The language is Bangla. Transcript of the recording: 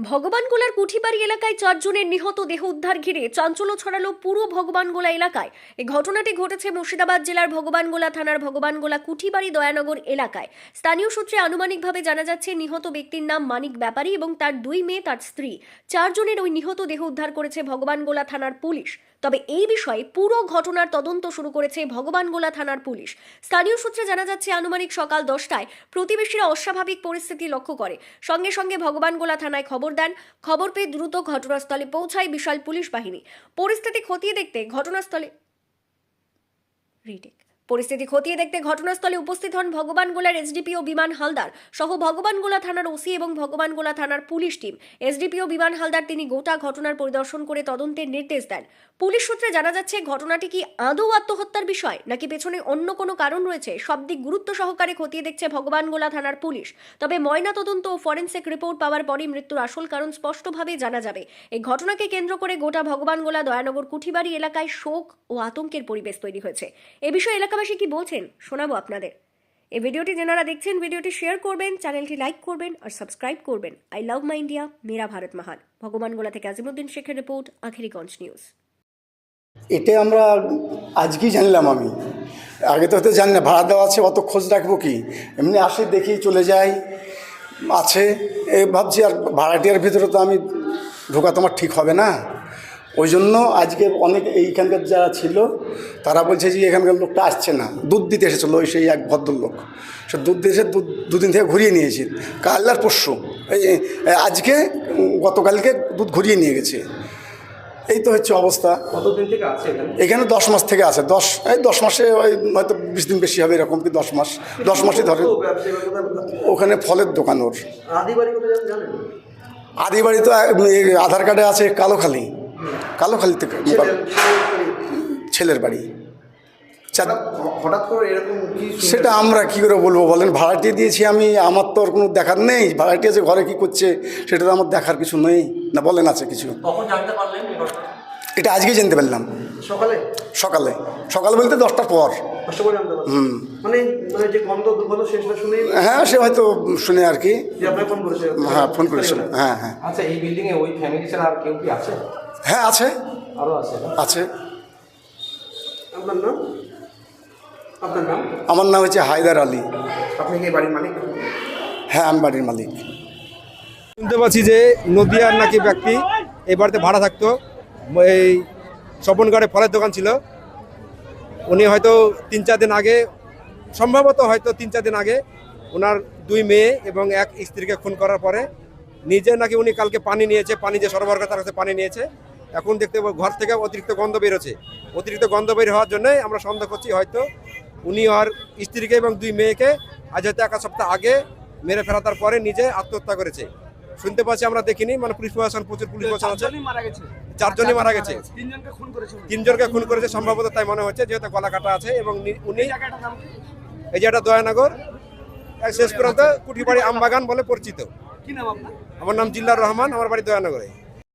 ভগবানগোলার কুঠিবাড়ি এলাকায় 4 জনের নিহত দেহ উদ্ধার ঘিরে চাঞ্চল্য ছড়ালো পুরো ভগবানগোলা এলাকায়। এই ঘটনাটি ঘটেছে মুর্শিদাবাদ জেলার ভগবানগোলা থানার ভগবানগোলা কুঠিবাড়ি দয়ানগর এলাকায়। স্থানীয় সূত্রে আনুমানিকভাবে জানা যাচ্ছে নিহত ব্যক্তির নাম মানিক ব্যাপারী এবং তার 2 মেয়ে তার স্ত্রী। 4 জনের ওই নিহত দেহ উদ্ধার করেছে ভগবানগোলা থানার পুলিশ। তবে এই বিষয়ে পুরো ঘটনার তদন্ত শুরু করেছে ভগবানগোলা থানার পুলিশ। স্থানীয় সূত্রে জানা যাচ্ছে আনুমানিক সকাল 10টায় প্রতিবেশীরা অস্বাভাবিক পরিস্থিতি লক্ষ্য করে সঙ্গে সঙ্গে ভগবানগোলা থানায় খবর দেন। খবর পেয়ে দ্রুত ঘটনাস্থলে পৌঁছায় বিশাল পুলিশ বাহিনী। পরিস্থিতি খতিয়ে দেখতে ঘটনাস্থলে উপস্থিত হন ভগবানগোলার এসডিপিও বিমান হালদার সহ ভগবানগোলা থানার ওসি এবং ভগবানগোলা থানার পুলিশ টিম। এসডিপিও বিমান হালদার তিনি গোটা ঘটনার পরিদর্শন করে তদন্তের নির্দেশ দেন। পুলিশ সূত্রে জানা যাচ্ছে ঘটনাটি কি আদৌ আত্মহত্যার বিষয় নাকি পেছনে অন্য কোনো কারণ রয়েছে সব দিক গুরুত্ব সহকারে খতিয়ে দেখছে ভগবানগোলা থানার পুলিশ। তবে ময়না তদন্ত ও ফরেনসিক রিপোর্ট পাওয়ার পরই মৃত্যুর আসল কারণ স্পষ্টভাবে জানা যাবে। এই ঘটনাকে কেন্দ্র করে গোটা ভগবানগোলা দয়ানগর কুঠিবাড়ি এলাকায় শোক ও আতঙ্কের পরিবেশ তৈরি হয়েছে। এ বিষয়ে এলাকাবাসী কি বলছেন শোনাবো আপনাদের। এই ভিডিওটি যারা দেখছেন ভিডিওটি শেয়ার করবেন, চ্যানেলটি লাইক করবেন আর সাবস্ক্রাইব করবেন। আই লাভ মাই ইন্ডিয়া, মেরা ভারত মহান। ভগবানগোলা থেকে আজিমুদ্দিন শেখের রিপোর্ট, আখেরিগঞ্জ নিউজ। এটা আমরা আজকেই জানলাম। আমি আগে তো হয়তো জানি না, ভাড়া দেওয়া আছে, অত খোঁজ রাখবো কি, এমনি আসি দেখি চলে যাই আছে এ ভাবছি। আর ভাড়াটিয়ার ভিতরে তো আমি ঢোকা তোমার ঠিক হবে না, ওই জন্য আজকে অনেক এইখানকার যারা ছিল তারা বলছে যে এখানকার লোকটা আসছে না, দুধ দিতে এসেছিলো ওই সেই এক ভদ্রলোক, সে দুধ দিয়েছে, দুদিন থেকে ঘুরিয়ে নিয়েছি। কাল আর পরশু আজকে গতকালকে দুধ ঘুরিয়ে নিয়ে গেছে। এই তো হচ্ছে অবস্থা। কতদিন থেকে আছে এখানে 10 মাস থেকে আছে। 10 মাসে ওই হয়তো 20 দিন বেশি হবে, এরকম কি 10 মাসই ধরে। ওখানে ফলের দোকান ওর। আদি বাড়ি তো আধার কার্ডে আছে কালোখালি থেকে ছেলের বাড়ি। হঠাৎ করে এরকম সেটা আমরা কি করে বলবো বলেন, ভাড়াটিয়ে দিয়েছি আমি, আমার তো আর কোনো দেখার নেই। ভাড়াটিয়ে যে ঘরে কি করছে সেটা তো আমার দেখার কিছু নেই না, বলেন আছে কিছু? কখন জানতে পারলেন এটা আজকেই জানতে পারলাম, সকালে বলতে 10টার পর। মানে যে গন্ধ দুর্গন্ধ সেটা শুনে হ্যাঁ, সে হয়তো শুনে আর কি। হ্যাঁ, ফোন করেছিল। হ্যাঁ। আচ্ছা, এই বিল্ডিং এ ওই ফ্যামিলি ছাড়া আর কেউ কি আছে? হ্যাঁ আছে, আরো আছে। আপনার নাম? আমার নাম হচ্ছে হায়দার আলী। আপনি কি বাড়ির মালিক? হ্যাঁ, আমি বাড়ির মালিক। শুনতে পাচ্ছি যে নদিয়ার নাকি ব্যক্তি এই বাড়িতে ভাড়া থাকতো। এই স্বপনগড়ে ফলের দোকান ছিল। উনি হয়তো 3-4 দিন আগে, সম্ভবত হয়তো 3-4 দিন আগে ওনার 2 মেয়ে এবং এক স্ত্রীকে খুন করার পরে নিজে নাকি উনি কালকে পানি নিয়েছে, পানি যে সরবরাহ করে তার কাছে পানি নিয়েছে। এখন দেখতে ঘর থেকে অতিরিক্ত গন্ধ বেরোচ্ছে। অতিরিক্ত গন্ধ বের হওয়ার জন্যই আমরা সন্দেহ করছি হয়তো উনি আর স্ত্রীকে এবং 2 মেয়েকে আজ হয়তো 1 সপ্তাহ আগে মেরে ফেলার পরে নিজে আত্মহত্যা করেছে। শুনতে পাচ্ছি, আমরা দেখিনি। মানে প্রচুর পুলিশ প্রশাসন আছে। 4 জনই মারা গেছে। 3 জনকে খুন করেছে সম্ভবত, তাই মনে হচ্ছে, যেহেতু গলা কাটা আছে। এবং উনি এই জায়গাটা দয়ানগর, শেষ পর্যন্ত কুঠিবাড়ি আমবাগান বলে পরিচিত। আমার নাম জিল্লার রহমান, আমার বাড়ি দয়ানগরে।